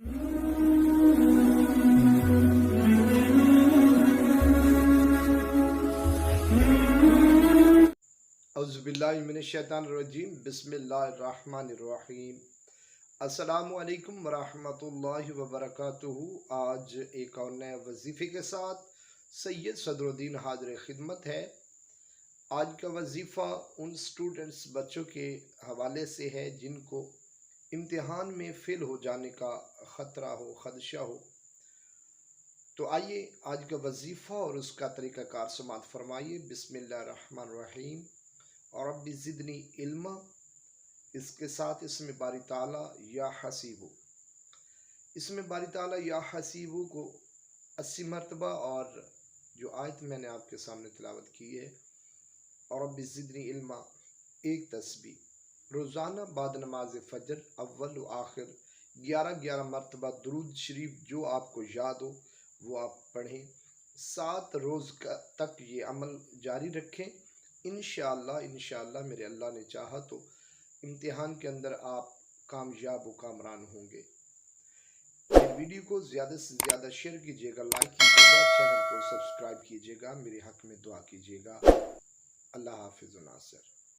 अऊज़ुबिल्लाहिमिनश्शैतानिर्रजीम बिस्मिल्लाहिर्रहमानिर्रहीम। अस्सलामु अलैकुम वरहमतुल्लाहि वबरकातुहू। आज एक और नए वजीफ़े के साथ सैयद सदरुद्दीन हाज़िर खिदमत है। आज का वजीफ़ा उन स्टूडेंट्स बच्चों के हवाले से है जिनको इम्तिहान में फ़ेल हो जाने का ख़तरा हो, ख़दशा हो। तो आइए आज का वजीफ़ा और उसका तरीक़ाकार समाअत फरमाइए। बिस्मिल्लाहिर्रहमानिर्रहीम और रब्बि ज़िदनी इल्मा। इसके साथ इसमें बारी ताला या हसीबु, इसमें बारी ताला या हसीबु को 80 मरतबा और जो आयत मैंने आपके सामने तिलावत की है और रब्बि ज़िदनी इल्मा एक तस्बीह रोज़ाना बाद नमाज फ़जर अव्वल व आखिर 11 मरतबा दुरूद शरीफ जो आपको याद हो वो आप पढ़ें। 7 रोज़ तक ये अमल जारी रखें। इंशाअल्लाह मेरे अल्लाह ने चाहा तो इम्तिहान के अंदर आप कामयाब व कामरान होंगे। वीडियो को ज़्यादा से ज़्यादा शेयर कीजिएगा, लाइक कीजिएगा, चैनल को सब्सक्राइब कीजिएगा, मेरे हक में दुआ कीजिएगा। अल्लाह हाफिज़ व नासिर।